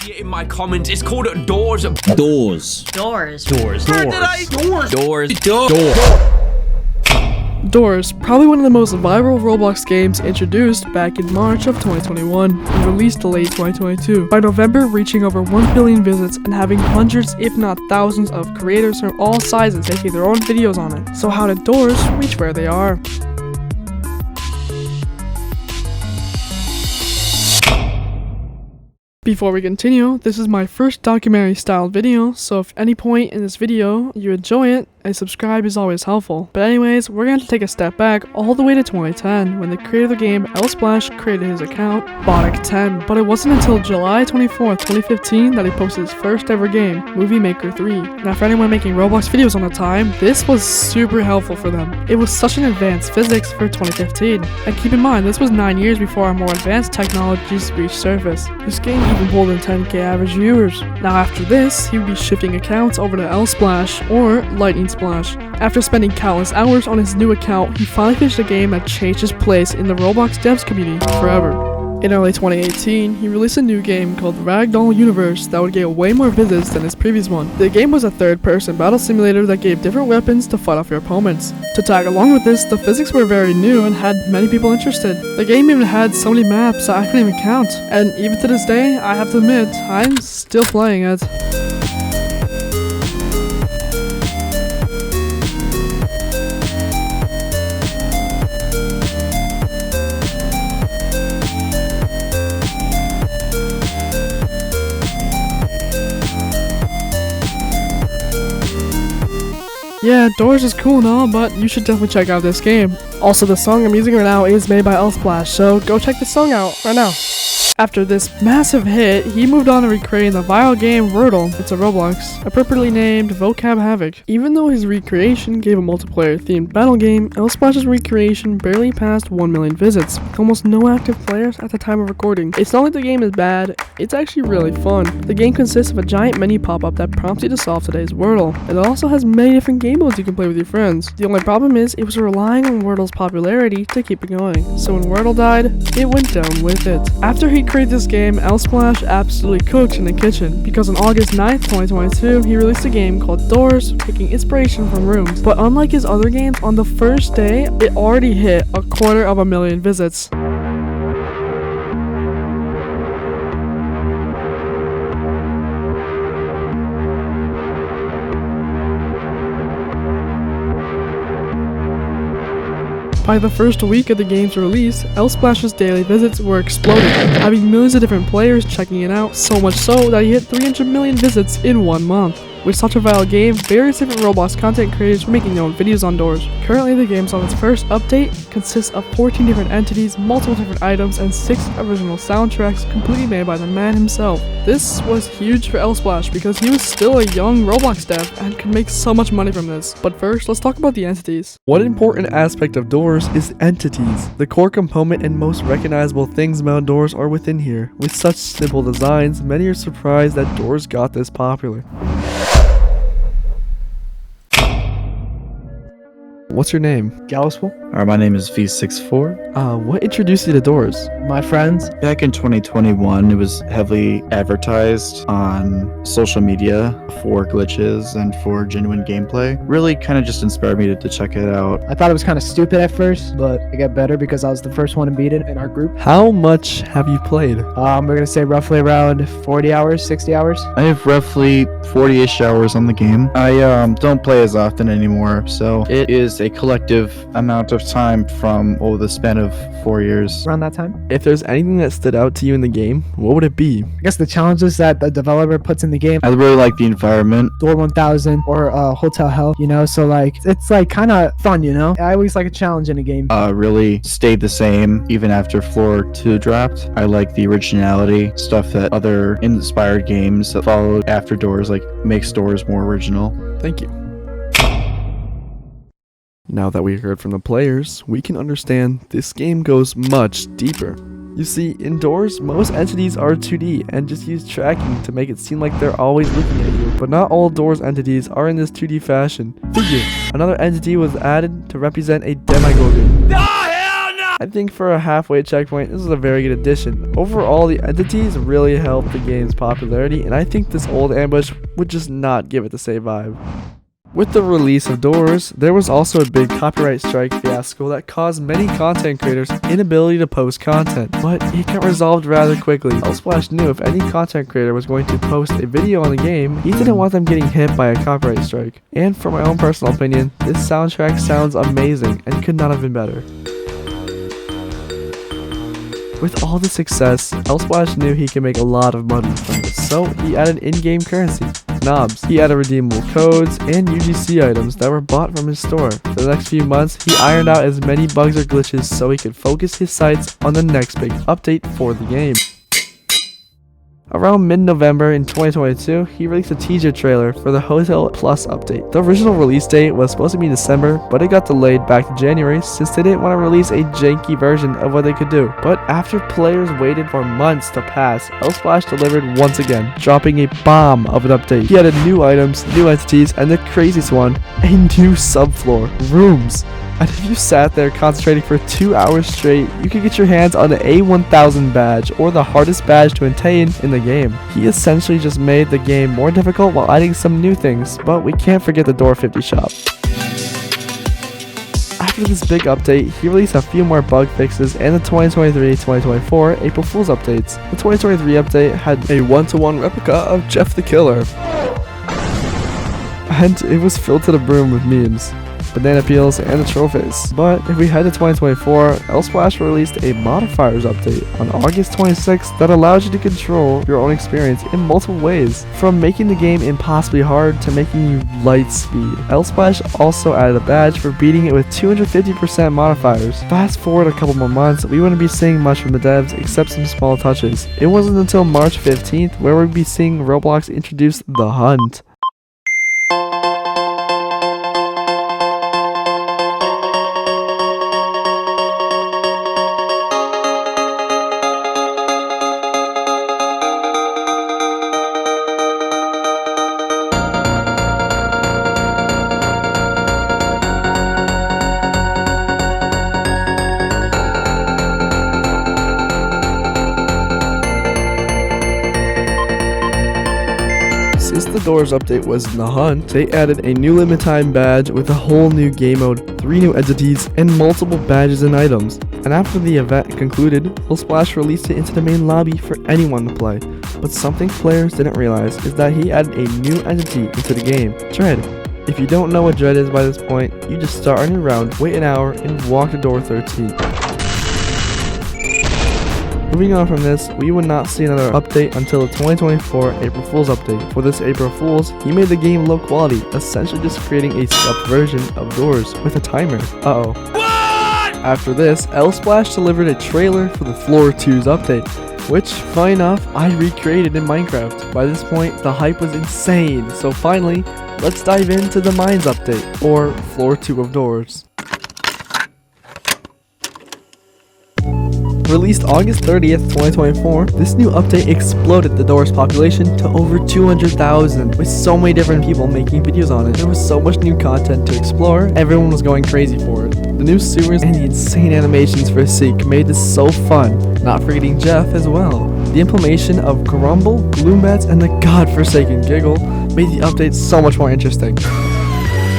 it in my comments. It's called Doors. Doors. Doors. Doors. Doors. Doors, probably one of the most viral Roblox games introduced back in March of 2021 and released late 2022. By November, reaching over 1 billion visits and having hundreds if not thousands of creators from all sizes making their own videos on it. So how did Doors reach where they are? Before we continue, this is my first documentary style video, so if at any point in this video you enjoy it, a subscribe is always helpful. But anyways, we're going to take a step back all the way to 2010 when the creator of the game, LSplash, created his account, Botic10. But it wasn't until July 24th, 2015 that he posted his first ever game, Movie Maker 3. Now for anyone making Roblox videos on the time, this was super helpful for them. It was such an advanced physics for 2015. And keep in mind, this was 9 years before our more advanced technologies reached surface. This game even pulled in 10k average viewers. Now after this, he would be shifting accounts over to LSplash or Lightning Splash. After spending countless hours on his new account, he finally finished a game that changed his place in the Roblox devs community forever. In early 2018, he released a new game called Ragdoll Universe that would get way more visits than his previous one. The game was a third-person battle simulator that gave different weapons to fight off your opponents. To tag along with this, the physics were very new and had many people interested. The game even had so many maps that I couldn't even count. And even to this day, I have to admit, I'm still playing it. Yeah, Doors is cool and all, but you should definitely check out this game. Also, the song I'm using right now is made by LSplash, so go check the song out right now. After this massive hit, he moved on to recreating the viral game Wordle. It's a Roblox, appropriately named Vocab Havoc. Even though his recreation gave a multiplayer-themed battle game, LSplash's recreation barely passed 1 million visits, with almost no active players at the time of recording. It's not like the game is bad, it's actually really fun. The game consists of a giant menu pop-up that prompts you to solve today's Wordle. It also has many different game modes you can play with your friends. The only problem is, it was relying on Wordle's popularity to keep it going. So when Wordle died, it went down with it. After he created this game, LSplash absolutely cooked in the kitchen, because on August 9th, 2022, he released a game called Doors, taking inspiration from rooms. But unlike his other games, on the first day, it already hit 250,000 visits. By the first week of the game's release, LSplash's daily visits were exploding, having millions of different players checking it out, so much so that he hit 300 million visits in 1 month. With such a viral game, various different Roblox content creators were making their own videos on Doors. Currently, the game's on its first update consists of 14 different entities, multiple different items, and 6 original soundtracks completely made by the man himself. This was huge for LSplash because he was still a young Roblox dev and could make so much money from this. But first, let's talk about the entities. One important aspect of Doors is entities. The core component and most recognizable things about Doors are within here. With such simple designs, many are surprised that Doors got this popular. What's your name? Galliswell. My name is V64. What introduced you to Doors? My friends. Back in 2021, it was heavily advertised on social media for glitches and for genuine gameplay. Really kind of just inspired me to check it out. I thought it was kind of stupid at first, but it got better because I was the first one to beat it in our group. How much have you played? We're going to say roughly around 40 hours, 60 hours. I have roughly 40-ish hours on the game. I don't play as often anymore, so it is a collective amount of time from the span of 4 years. Around that time. If there's anything that stood out to you in the game, what would it be? I guess the challenges that the developer puts in the game. I really like the environment. Door 1000 or Hotel Hell, you know, so like it's like kind of fun, you know. I always like a challenge in a game. Really stayed the same even after Floor 2 dropped. I like the originality, stuff that other inspired games that followed after Doors like makes Doors more original. Thank you. Now that we heard from the players, we can understand this game goes much deeper. You see, in Doors, most entities are 2D and just use tracking to make it seem like they're always looking at you, but not all Doors entities are in this 2D fashion. Figure, another entity was added to represent a demigorgon. Oh, hell no! I think for a halfway checkpoint, this is a very good addition. Overall, the entities really helped the game's popularity, and I think this old ambush would just not give it the same vibe. With the release of Doors, there was also a big copyright strike fiasco that caused many content creators inability to post content, but it got resolved rather quickly. Elsplash knew if any content creator was going to post a video on the game, he didn't want them getting hit by a copyright strike. And for my own personal opinion, this soundtrack sounds amazing and could not have been better. With all the success, Elsplash knew he could make a lot of money from this, so he added in-game currency, knobs. He added redeemable codes and UGC items that were bought from his store. For the next few months, he ironed out as many bugs or glitches so he could focus his sights on the next big update for the game. Around mid-November in 2022, he released a teaser trailer for the Hotel Plus update. The original release date was supposed to be December, but it got delayed back to January since they didn't want to release a janky version of what they could do. But after players waited for months to pass, Elsplash delivered once again, dropping a bomb of an update. He added new items, new entities, and the craziest one, a new subfloor, rooms. And if you sat there concentrating for 2 hours straight, you could get your hands on the A1000 badge, or the hardest badge to attain in the game. He essentially just made the game more difficult while adding some new things, but we can't forget the Door 50 shop. After this big update, he released a few more bug fixes and the 2023-2024 April Fool's updates. The 2023 update had a 1-to-1 replica of Jeff the Killer, and it was filled to the brim with memes, banana peels, and the trophies. But if we head to 2024, Elsplash released a modifiers update on August 26th that allows you to control your own experience in multiple ways, from making the game impossibly hard to making you light speed. Elsplash also added a badge for beating it with 250% modifiers. Fast forward a couple more months, we wouldn't be seeing much from the devs except some small touches. It wasn't until March 15th where we'd be seeing Roblox introduce the Hunt. Since the Doors update was in the Hunt, they added a new limited time badge with a whole new game mode, 3 new entities, and multiple badges and items. And after the event concluded, Elsplash released it into the main lobby for anyone to play. But something players didn't realize is that he added a new entity into the game, Dread. If you don't know what Dread is by this point, you just start on your round, wait an hour, and walk to door 13. Moving on from this, we would not see another update until the 2024 April Fool's update. For this April Fool's, he made the game low quality, essentially just creating a scuffed version of Doors with a timer. Uh-oh. After this, Elsplash delivered a trailer for the Floor 2's update, which, funny enough, I recreated in Minecraft. By this point, the hype was insane, so finally, let's dive into the Mines update, or Floor 2 of Doors. Released August 30th, 2024, this new update exploded the Doors population to over 200,000, with so many different people making videos on it. There was so much new content to explore, everyone was going crazy for it. The new sewers and the insane animations for Seek made this so fun, not forgetting Jeff as well. The implementation of Grumble, Gloombats, and the godforsaken Giggle made the update so much more interesting.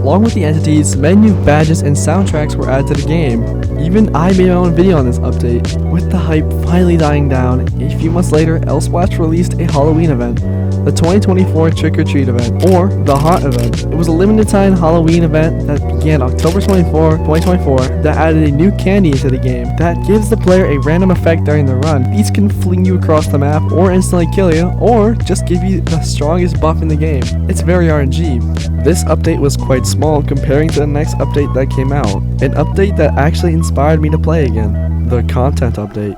Along with the entities, many new badges and soundtracks were added to the game. Even I made my own video on this update. With the hype finally dying down, a few months later, Elsplash released a Halloween event, the 2024 Trick or Treat event, or the Haunt event. It was a limited time Halloween event that began October 24, 2024, that added a new candy into the game that gives the player a random effect during the run. These can fling you across the map, or instantly kill you, or just give you the strongest buff in the game. It's very RNG. This update was quite small comparing to the next update that came out, an update that actually inspired me to play again, the content update.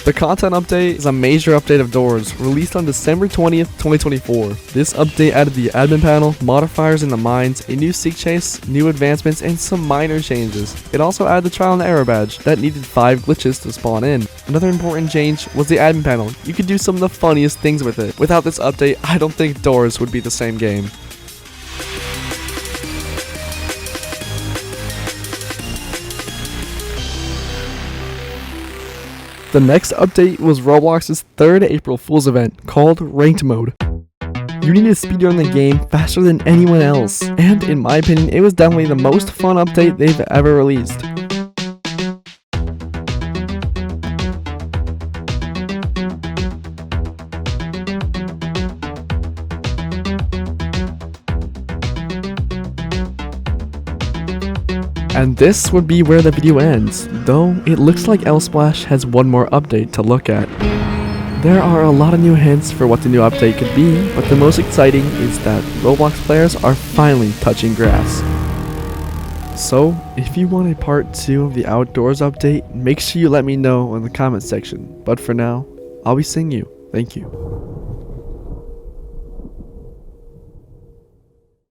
The content update is a major update of Doors, released on December 20th, 2024. This update added the admin panel, modifiers in the mines, a new seek chase, new advancements, and some minor changes. It also added the trial and error badge that needed 5 glitches to spawn in. Another important change was the admin panel. You could do some of the funniest things with it. Without this update, I don't think Doors would be the same game. The next update was Roblox's 3rd April Fool's event called Ranked Mode. You need to speedrun the game faster than anyone else, and in my opinion, it was definitely the most fun update they've ever released. And this would be where the video ends, though it looks like Splash has one more update to look at. There are a lot of new hints for what the new update could be, but the most exciting is that Roblox players are finally touching grass. So, if you want a part 2 of the Outdoors update, make sure you let me know in the comment section. But for now, I'll be seeing you. Thank you.